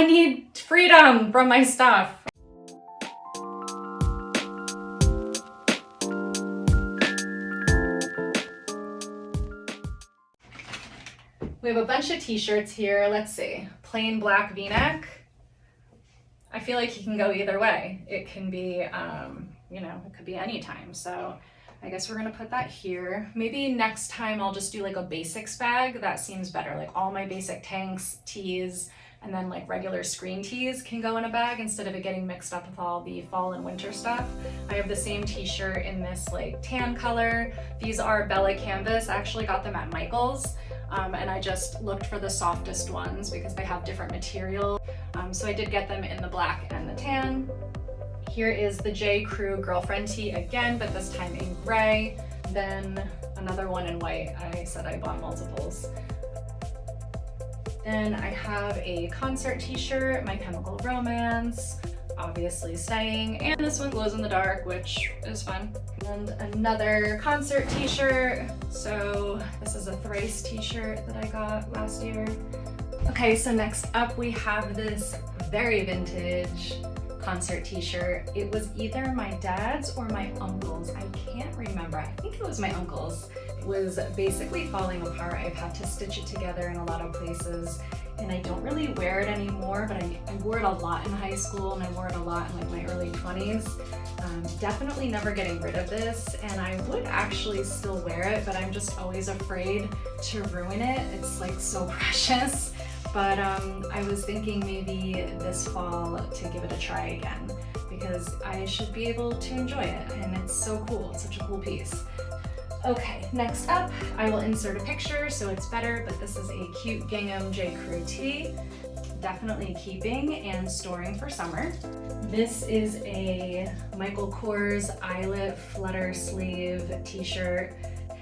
I need freedom from my stuff. We have a bunch of t-shirts here. Let's see. Plain black v-neck. I feel like you can go either way. It can be, you know, it could be any time. So I guess we're gonna put that here. Maybe next time I'll just do like a basics bag. That seems better. Like all my basic tanks, tees, and then like regular screen tees can go in a bag instead of it getting mixed up with all the fall and winter stuff. I have the same t-shirt in this like tan color. These are Bella Canvas. I actually got them at Michael's. And I just looked for the softest ones because they have different material. So I did get them in the black and the tan. Here is the J. Crew girlfriend tee again, but this time in gray. Then another one in white. I said I bought multiples. Then I have a concert t-shirt, My Chemical Romance, obviously staying, and this one glows in the dark, which is fun. And another concert t-shirt. So this is a Thrice t-shirt that I got last year. Okay, so next up we have this very vintage concert t-shirt. It was either my dad's or my uncle's. I can't remember. I think it was my uncle's. It was basically falling apart. I've had to stitch it together in a lot of places, and I don't really wear it anymore, but I wore it a lot in high school, and I wore it a lot in like my early 20s. Definitely never getting rid of this, and I would actually still wear it, but I'm just always afraid to ruin it. It's like so precious. But I was thinking maybe this fall to give it a try again, because I should be able to enjoy it, and it's so cool. It's such a cool piece. Okay, next up, I will insert a picture so it's better, but this is a cute gingham J. Crew tee. Definitely keeping and storing for summer. This is a Michael Kors eyelet flutter sleeve t-shirt.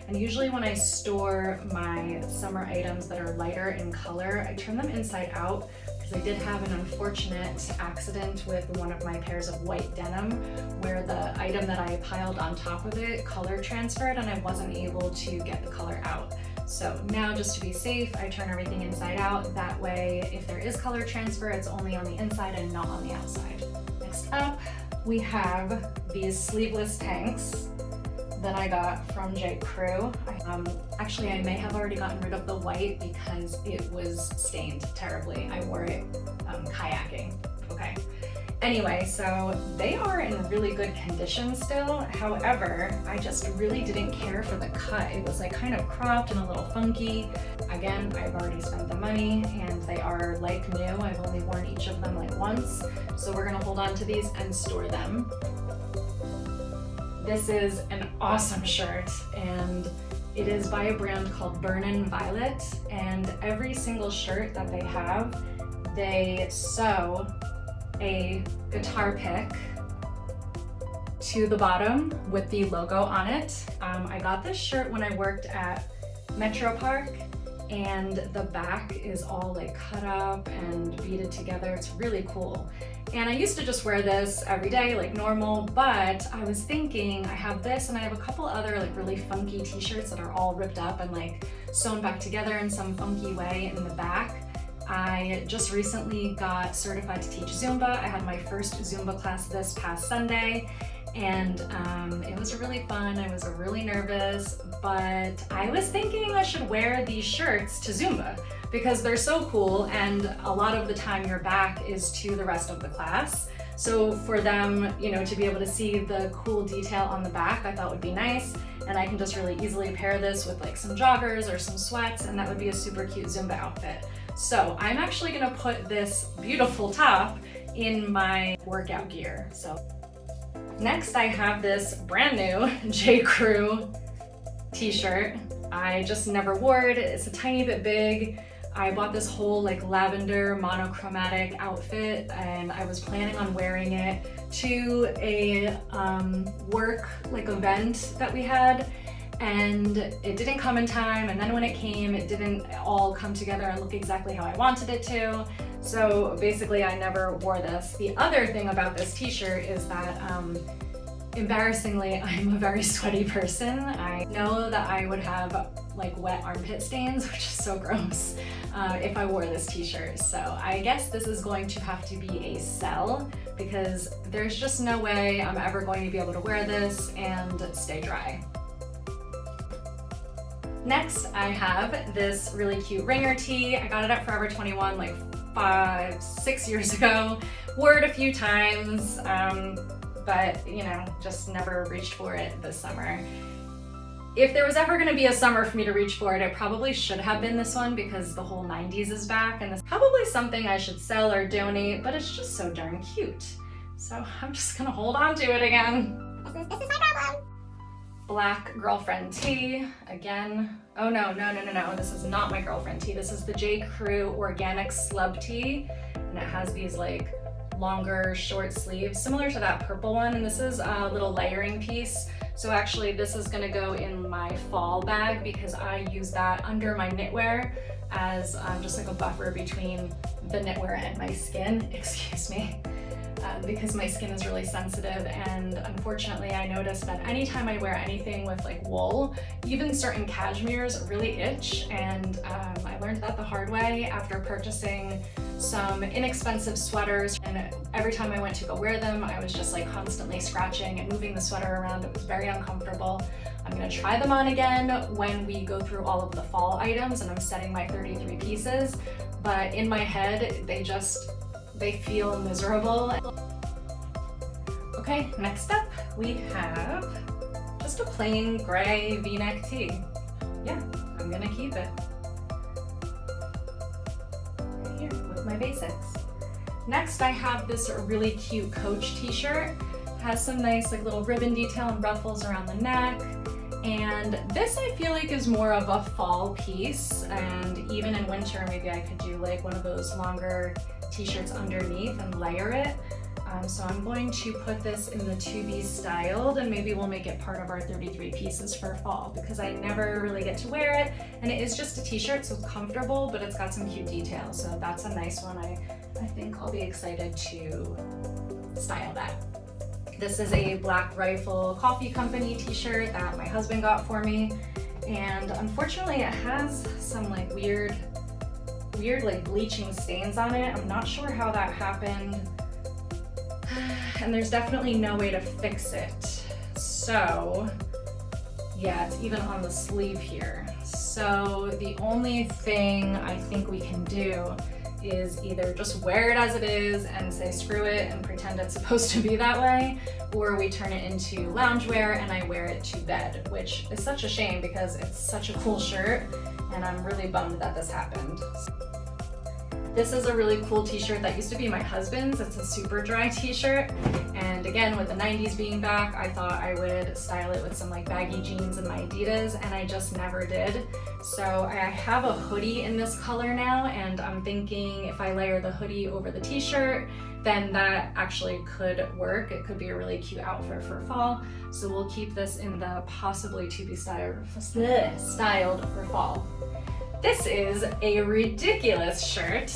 And usually when I store my summer items that are lighter in color, I turn them inside out because I did have an unfortunate accident with one of my pairs of white denim where the item that I piled on top of it color transferred and I wasn't able to get the color out. So now, just to be safe, I turn everything inside out. That way, if there is color transfer, it's only on the inside and not on the outside. Next up, we have these sleeveless tanks that I got from J. Crew. Actually, I may have already gotten rid of the white because it was stained terribly. I wore it kayaking. Okay. Anyway, so they are in really good condition still. However, I just really didn't care for the cut. It was like kind of cropped and a little funky. Again, I've already spent the money and they are like new. I've only worn each of them like once. So we're gonna hold on to these and store them. This is an awesome shirt, and it is by a brand called Burnin' Violet, and every single shirt that they have, they sew a guitar pick to the bottom with the logo on it. I got this shirt when I worked at Metro Park, and the back is all like cut up and beaded together. It's really cool. And I used to just wear this every day like normal, but I was thinking I have this and I have a couple other like really funky t-shirts that are all ripped up and like sewn back together in some funky way in the back. I just recently got certified to teach Zumba. I had my first Zumba class this past Sunday, and it was really fun. I was really nervous, but I was thinking I should wear these shirts to Zumba because they're so cool, and a lot of the time your back is to the rest of the class. So for them, you know, to be able to see the cool detail on the back, I thought would be nice. And I can just really easily pair this with like some joggers or some sweats, and that would be a super cute Zumba outfit. So I'm actually gonna put this beautiful top in my workout gear. So next I have this brand new J. Crew t-shirt. I just never wore it. It's a tiny bit big. I bought this whole like lavender monochromatic outfit, and I was planning on wearing it to a work like event that we had, and it didn't come in time, and then when it came, it didn't all come together and look exactly how I wanted it to. So basically I never wore this. The other thing about this t-shirt is that embarrassingly, I'm a very sweaty person. I know that I would have like wet armpit stains, which is so gross, if I wore this t-shirt. So I guess this is going to have to be a sell because there's just no way I'm ever going to be able to wear this and stay dry. Next, I have this really cute ringer tee. I got it at Forever 21 like 5-6 years ago. Wore it a few times, but you know, just never reached for it this summer. If there was ever going to be a summer for me to reach for it, it probably should have been this one because the whole 90s is back, and this is probably something I should sell or donate, but it's just so darn cute. So I'm just gonna hold on to it again. This is my problem. Black girlfriend tee, again. Oh no, this is not my girlfriend tee. This is the J. Crew organic slub tee, and it has these like longer short sleeves, similar to that purple one, and this is a little layering piece. So actually this is gonna go in my fall bag because I use that under my knitwear as just like a buffer between the knitwear and my skin, excuse me. Because my skin is really sensitive, and unfortunately I noticed that anytime I wear anything with like wool, even certain cashmeres really itch, and I learned that the hard way after purchasing some inexpensive sweaters, and every time I went to go wear them I was just like constantly scratching and moving the sweater around. It was very uncomfortable. I'm gonna try them on again when we go through all of the fall items and I'm setting my 33 pieces, but in my head they feel miserable. Okay, next up we have just a plain gray v-neck tee. Yeah, I'm gonna keep it. Right here with my basics. Next I have this really cute Coach t-shirt. Has some nice like little ribbon detail and ruffles around the neck. And this I feel like is more of a fall piece, and even in winter maybe I could do like one of those longer t-shirts underneath and layer it. So I'm going to put this in the to be styled, and maybe we'll make it part of our 33 pieces for fall because I never really get to wear it, and it is just a t-shirt so it's comfortable, but it's got some cute details, so that's a nice one. I think I'll be excited to style that. This is a Black Rifle Coffee Company t-shirt that my husband got for me, and unfortunately it has some like weird like bleaching stains on it. I'm not sure how that happened, and there's definitely no way to fix it. So yeah, it's even on the sleeve here. So the only thing I think we can do is either just wear it as it is and say screw it and pretend it's supposed to be that way, or we turn it into loungewear and I wear it to bed, which is such a shame because it's such a cool shirt and I'm really bummed that this happened. This is a really cool t-shirt that used to be my husband's. It's a super dry t-shirt, and again with the 90s being back I thought I would style it with some like baggy jeans and my Adidas, and I just never did. So I have a hoodie in this color now, and I'm thinking if I layer the hoodie over the t-shirt then that actually could work. It could be a really cute outfit for fall. So we'll keep this in the possibly to be styled for fall. This is a ridiculous shirt.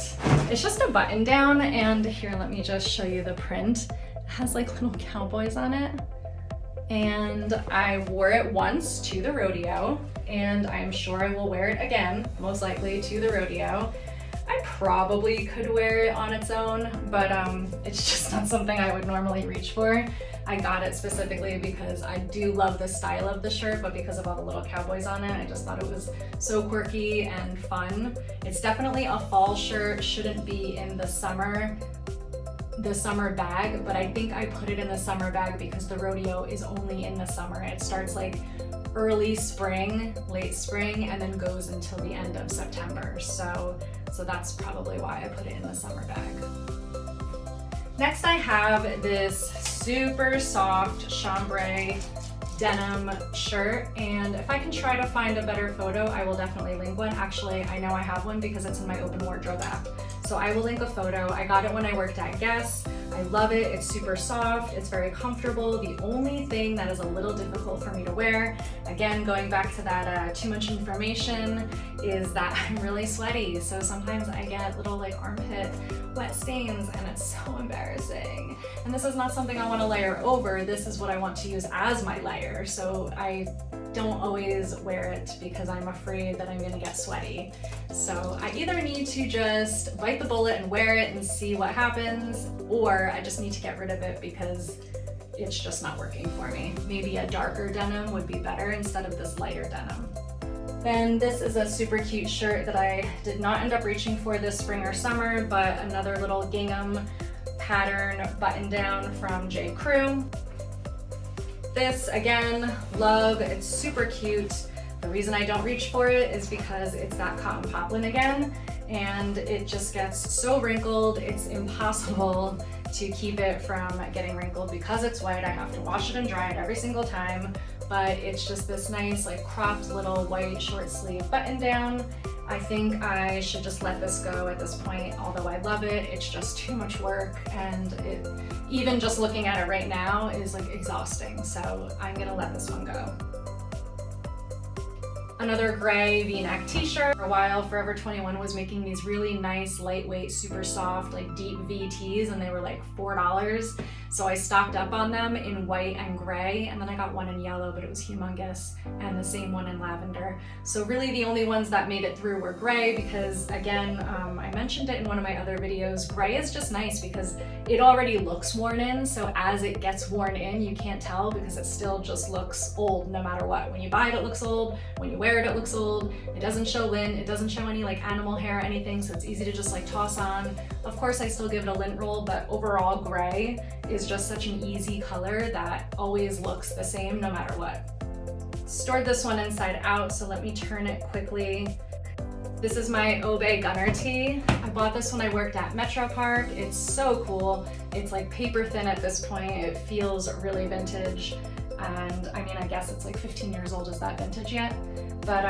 It's just a button down, and here, let me just show you the print. It has like little cowboys on it. And I wore it once to the rodeo, and I'm sure I will wear it again, most likely to the rodeo. I probably could wear it on its own, but it's just not something I would normally reach for. I got it specifically because I do love the style of the shirt, but because of all the little cowboys on it, I just thought it was so quirky and fun. It's definitely a fall shirt, shouldn't be in the summer bag, but I think I put it in the summer bag because the rodeo is only in the summer. It starts like early spring, late spring, and then goes until the end of September. So that's probably why I put it in the summer bag. Next I have this super soft chambray denim shirt, and if I can try to find a better photo, I will definitely link one. Actually, I know I have one because it's in my open wardrobe app. So I will link a photo. I got it when I worked at Guess. I love it. It's super soft. It's very comfortable. The only thing that is a little difficult for me to wear, again, going back to that too much information, is that I'm really sweaty. So sometimes I get little like armpit wet stains, and it's so embarrassing. And this is not something I want to layer over. This is what I want to use as my layer. So I don't always wear it because I'm afraid that I'm gonna get sweaty. So I either need to just bite the bullet and wear it and see what happens, or I just need to get rid of it because it's just not working for me. Maybe a darker denim would be better instead of this lighter denim. Then this is a super cute shirt that I did not end up reaching for this spring or summer, but another little gingham pattern button down from J. Crew. This, again, love, it's super cute. The reason I don't reach for it is because it's that cotton poplin again, and it just gets so wrinkled, it's impossible to keep it from getting wrinkled. Because it's white, I have to wash it and dry it every single time, but it's just this nice like cropped little white short sleeve button down. I think I should just let this go at this point, although I love it. It's just too much work, and even just looking at it right now is like exhausting, so I'm gonna let this one go. Another gray V-neck t-shirt. For a while, Forever 21 was making these really nice, lightweight, super soft, like deep V tees, and they were like $4. So I stocked up on them in white and gray, and then I got one in yellow, but it was humongous, and the same one in lavender. So really the only ones that made it through were gray because, again, I mentioned it in one of my other videos, gray is just nice because it already looks worn in, so as it gets worn in, you can't tell because it still just looks old no matter what. When you buy it, it looks old. When you wear it, it looks old. It doesn't show lint, it doesn't show any like animal hair or anything, so it's easy to just like toss on. Of course, I still give it a lint roll, but overall gray is just such an easy color that always looks the same no matter what. Stored this one inside out, so let me turn it quickly. This is my Obey Gunner tee. I bought this when I worked at Metro Park. It's so cool. It's like paper thin at this point. It feels really vintage. And I mean, I guess it's like 15 years old. Is that vintage yet? But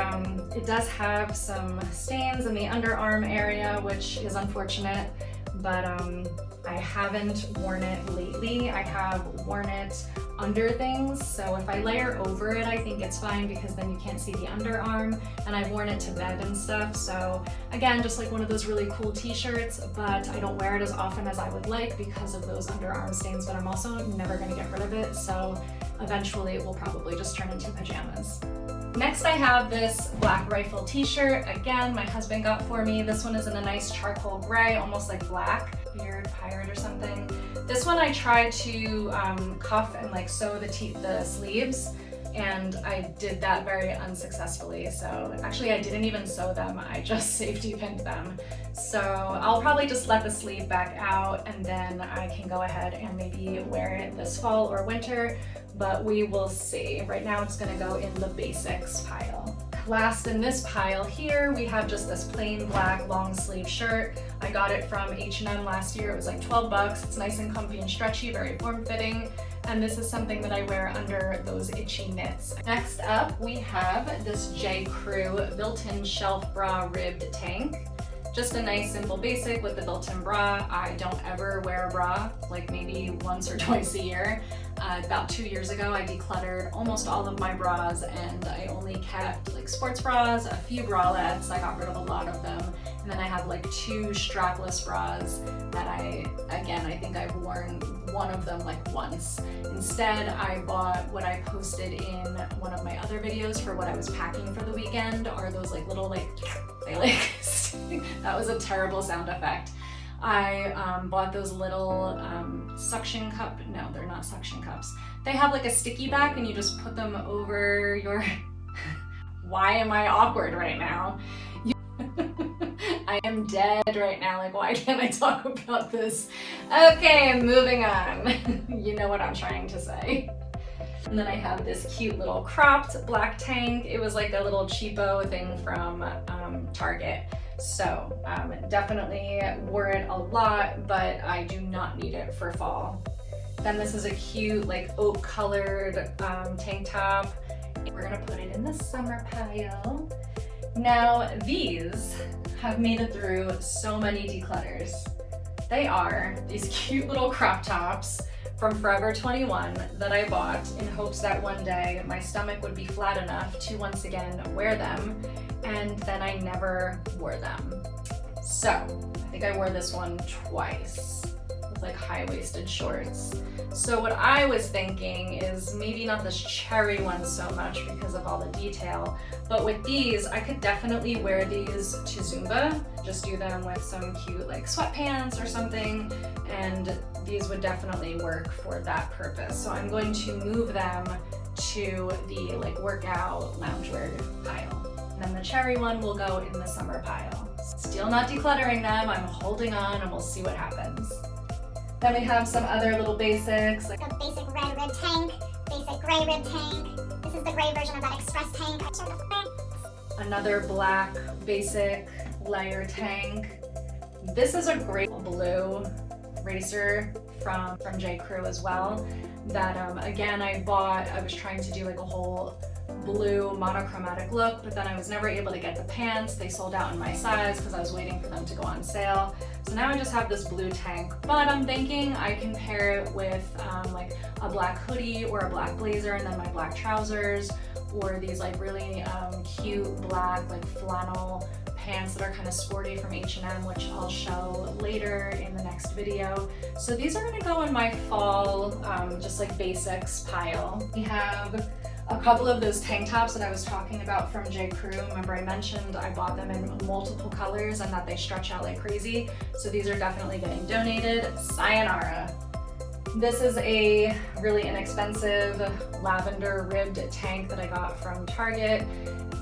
it does have some stains in the underarm area, which is unfortunate. But I haven't worn it lately. I have worn it under things, so if I layer over it, I think it's fine because then you can't see the underarm, and I've worn it to bed and stuff. So again, just like one of those really cool t-shirts, but I don't wear it as often as I would like because of those underarm stains, but I'm also never gonna get rid of it, so eventually it will probably just turn into pajamas. Next I have this Black Rifle t-shirt. Again, my husband got for me. This one is in a nice charcoal gray, almost like black, beard pirate or something. This one I tried to cuff and like sew the sleeves, and I did that very unsuccessfully. So actually I didn't even sew them, I just safety pinned them. So I'll probably just let the sleeve back out, and then I can go ahead and maybe wear it this fall or winter, but we will see. Right now it's gonna go in the basics pile. Last in this pile here, we have just this plain black long sleeve shirt. I got it from H&M last year. It was like 12 bucks. It's nice and comfy and stretchy, very form-fitting. And this is something that I wear under those itchy knits. Next up, we have this J. Crew built-in shelf bra ribbed tank. Just a nice simple basic with the built-in bra. I don't ever wear a bra, like maybe once or twice a year. About 2 years ago, I decluttered almost all of my bras, and I only kept like sports bras, a few bralettes. I got rid of a lot of them. And then I have like 2 strapless bras that I think I've worn one of them like once. Instead, I bought what I posted in one of my other videos for what I was packing for the weekend, are those like little like, they like, that was a terrible sound effect. I bought those little suction cup, no, they're not suction cups. They have like a sticky back and you just put them over your, why am I awkward right now? I am dead right now, like why can't I talk about this? Okay, moving on. You know what I'm trying to say. And then I have this cute little cropped black tank. It was like a little cheapo thing from Target. So definitely wore it a lot, but I do not need it for fall. Then this is a cute like oak colored tank top. We're gonna put it in the summer pile. Now these have made it through so many declutters. They are these cute little crop tops from Forever 21 that I bought in hopes that one day my stomach would be flat enough to once again wear them, and then I never wore them. So think I wore this one twice with like high-waisted shorts. So what I was thinking is maybe not this cherry one so much because of all the detail, but with these, I could definitely wear these to Zumba. Just do them with some cute like sweatpants or something, and these would definitely work for that purpose. So I'm going to move them to the like workout loungewear pile. And then the cherry one will go in the summer pile. Still not decluttering them, I'm holding on and we'll see what happens. Then we have some other little basics, like a basic red rib tank, basic gray rib tank. This is the gray version of that express tank. Another black basic layer tank. This is a great blue racer from J. Crew as well, that again I bought. I was trying to do like a whole blue monochromatic look, but then I was never able to get the pants. They sold out in my size because I was waiting for them to go on sale. So now I just have this blue tank, but I'm thinking I can pair it with like a black hoodie or a black blazer and then my black trousers, or these like really cute black like flannel pants that are kind of sporty from H&M, which I'll show later in the next video. So these are gonna go in my fall just like basics pile. We have a couple of those tank tops that I was talking about from J. Crew. Remember I mentioned I bought them in multiple colors and that they stretch out like crazy. So these are definitely getting donated. Sayonara. This is a really inexpensive lavender ribbed tank that I got from Target.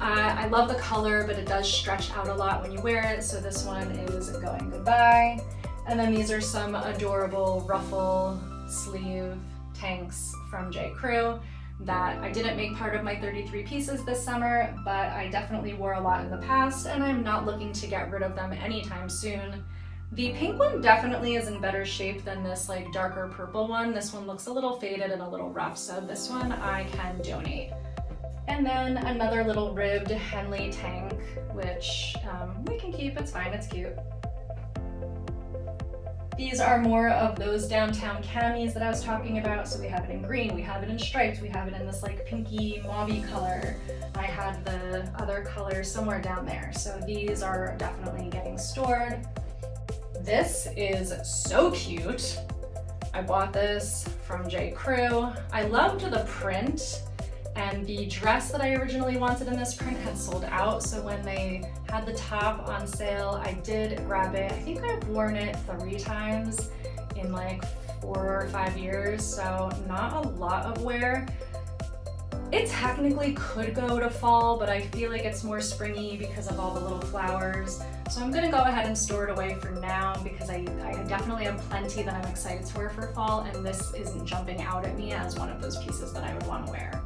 I love the color, but it does stretch out a lot when you wear it, so this one is going goodbye. And then these are some adorable ruffle sleeve tanks from J. Crew that I didn't make part of my 33 pieces this summer, but I definitely wore a lot in the past, and I'm not looking to get rid of them anytime soon. The pink one definitely is in better shape than this like darker purple one. This one looks a little faded and a little rough, so this one I can donate. And then another little ribbed Henley tank, which we can keep, it's fine, it's cute. These are more of those downtown camis that I was talking about. So we have it in green, we have it in stripes, we have it in this like pinky mauve-y color. I had the other colors somewhere down there. So these are definitely getting stored. This is so cute. I bought this from J. Crew. I loved the print, and the dress that I originally wanted in this print had sold out. So when they had the top on sale, I did grab it. I think I've worn it 3 times in like 4 or 5 years, so not a lot of wear. It technically could go to fall, but I feel like it's more springy because of all the little flowers. So I'm gonna go ahead and store it away for now because I definitely have plenty that I'm excited to wear for fall, and this isn't jumping out at me as one of those pieces that I would want to wear.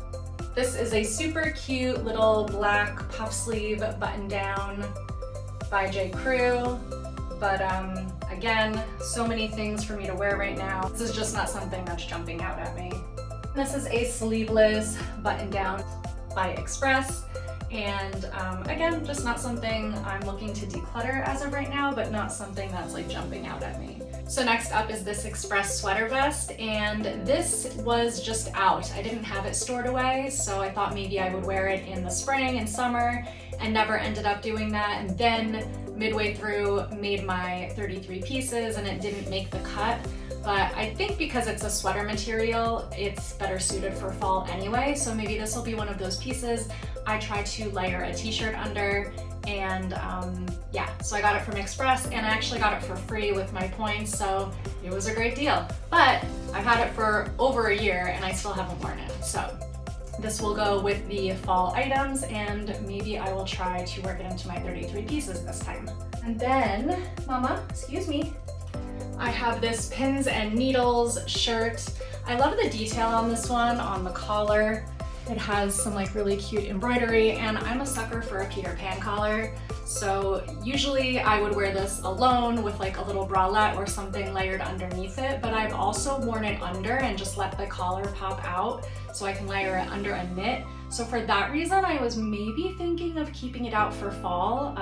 This is a super cute little black puff sleeve button down by J. Crew, but again, so many things for me to wear right now. This is just not something that's jumping out at me. This is a sleeveless button down by Express, and again, just not something I'm looking to declutter as of right now, but not something that's like jumping out at me. So next up is this Express sweater vest, and this was just out. I didn't have it stored away, so I thought maybe I would wear it in the spring and summer, and never ended up doing that. And then midway through made my 33 pieces and it didn't make the cut. But I think because it's a sweater material, it's better suited for fall anyway. So maybe this will be one of those pieces. I try to layer a t-shirt under, and yeah, so I got it from Express, and I actually got it for free with my points, so it was a great deal. But I've had it for over a year and I still haven't worn it. So this will go with the fall items, and maybe I will try to work it into my 33 pieces this time. And then, Mama, excuse me, I have this pins and needles shirt. I love the detail on this one, on the collar. It has some like really cute embroidery, and I'm a sucker for a Peter Pan collar. So usually I would wear this alone with like a little bralette or something layered underneath it, but I've also worn it under and just let the collar pop out so I can layer it under a knit. So for that reason, I was maybe thinking of keeping it out for fall,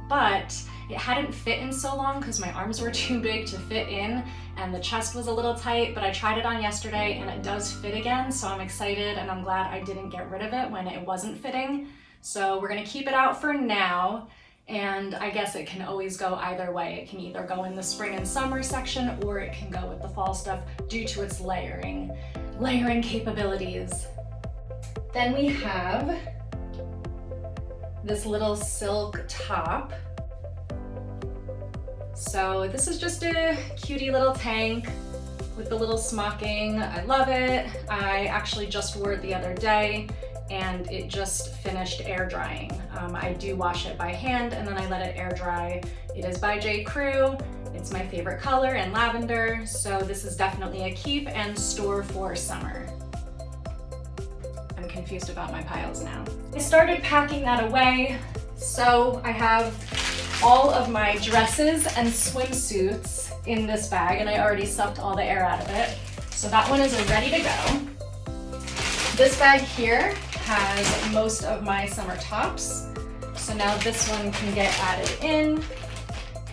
but it hadn't fit in so long because my arms were too big to fit in and the chest was a little tight, but I tried it on yesterday and it does fit again. So I'm excited, and I'm glad I didn't get rid of it when it wasn't fitting. So we're gonna keep it out for now. And I guess it can always go either way. It can either go in the spring and summer section, or it can go with the fall stuff due to its layering capabilities. Then we have this little silk top. So this is just a cutie little tank with the little smocking. I love it. I actually just wore it the other day and it just finished air drying. I do wash it by hand and then I let it air dry. It is by J. Crew. It's my favorite color and lavender, so this is definitely a keep and store for summer. I'm confused about my piles now. I started packing that away, so I have all of my dresses and swimsuits in this bag, and I already sucked all the air out of it. So that one is ready to go. This bag here has most of my summer tops. So now this one can get added in.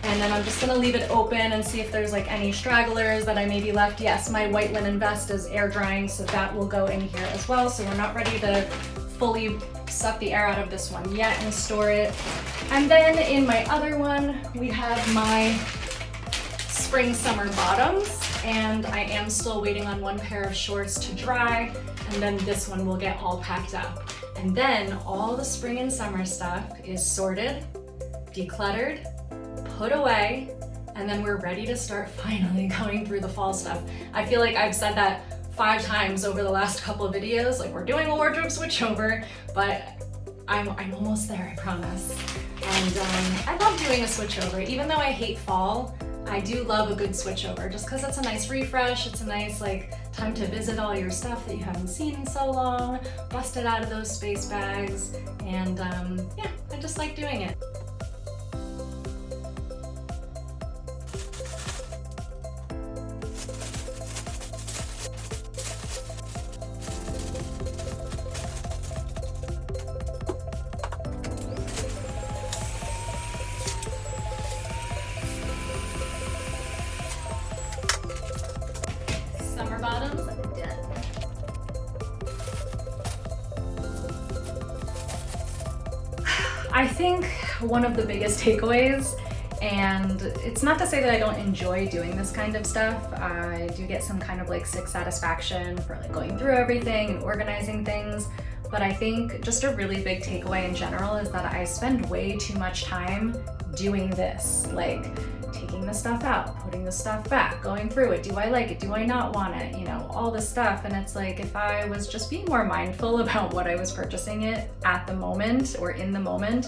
And then I'm just gonna leave it open and see if there's like any stragglers that I maybe left. Yes, my white linen vest is air drying, so that will go in here as well. So we're not ready to fully suck the air out of this one yet and store it. And then in my other one, we have my spring summer bottoms, and I am still waiting on one pair of shorts to dry, and then this one will get all packed up. And then all the spring and summer stuff is sorted, decluttered, put away, and then we're ready to start finally going through the fall stuff. I feel like I've said that 5 times over the last couple of videos, like we're doing a wardrobe switchover, but I'm almost there, I promise. And I love doing a switchover. Even though I hate fall, I do love a good switchover just because it's a nice refresh. It's a nice like time to visit all your stuff that you haven't seen in so long, bust it out of those space bags, and yeah, I just like doing it. Summer bottoms, done. I think one of the biggest takeaways, and it's not to say that I don't enjoy doing this kind of stuff. I do get some kind of like sick satisfaction for like going through everything and organizing things. But I think just a really big takeaway in general is that I spend way too much time doing this, like taking the stuff out, putting the stuff back, going through it. Do I like it? Do I not want it? You know, all this stuff. And it's like, if I was just being more mindful about what I was purchasing it at the moment or in the moment,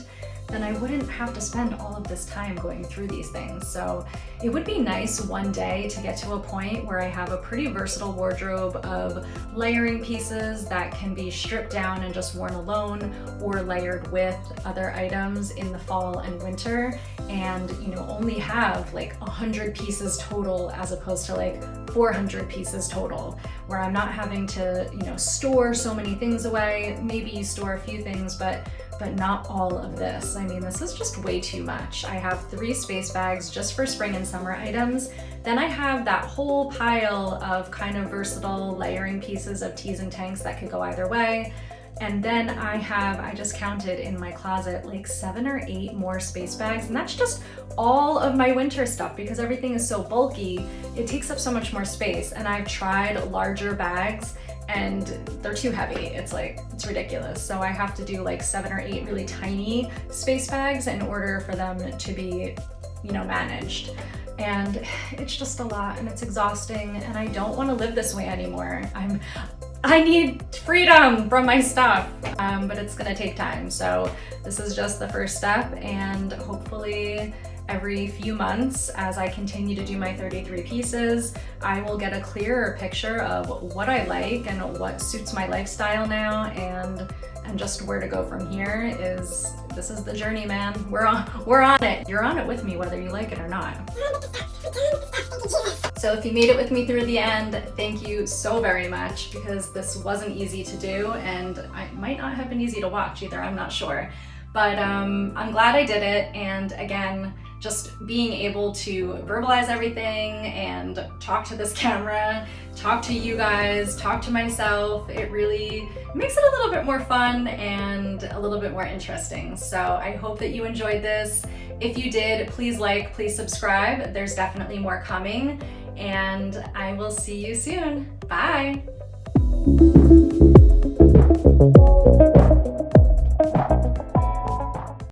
then I wouldn't have to spend all of this time going through these things. So it would be nice one day to get to a point where I have a pretty versatile wardrobe of layering pieces that can be stripped down and just worn alone, or layered with other items in the fall and winter, and you know, only have like 100 pieces total as opposed to like 400 pieces total, where I'm not having to, you know, store so many things away. Maybe you store a few things, but not all of this. I mean, this is just way too much. I have 3 space bags just for spring and summer items. Then I have that whole pile of kind of versatile layering pieces of tees and tanks that could go either way. And then I just counted in my closet like 7 or 8 more space bags, and that's just all of my winter stuff because everything is so bulky. It takes up so much more space, and I've tried larger bags and they're too heavy. It's like, it's ridiculous. So I have to do like 7 or 8 really tiny space bags in order for them to be, you know, managed. And it's just a lot and it's exhausting, and I don't want to live this way anymore. I need freedom from my stuff, but it's gonna take time. So this is just the first step, and hopefully every few months, as I continue to do my 33 pieces, I will get a clearer picture of what I like and what suits my lifestyle now, and just where to go from here. This is the journey, man. We're on it. You're on it with me, whether you like it or not. So if you made it with me through the end, thank you so very much, because this wasn't easy to do, and it might not have been easy to watch either, I'm not sure. But I'm glad I did it, and again, just being able to verbalize everything and talk to this camera, talk to you guys, talk to myself, it really makes it a little bit more fun and a little bit more interesting. So I hope that you enjoyed this. If you did, please like, please subscribe. There's definitely more coming, and I will see you soon. Bye.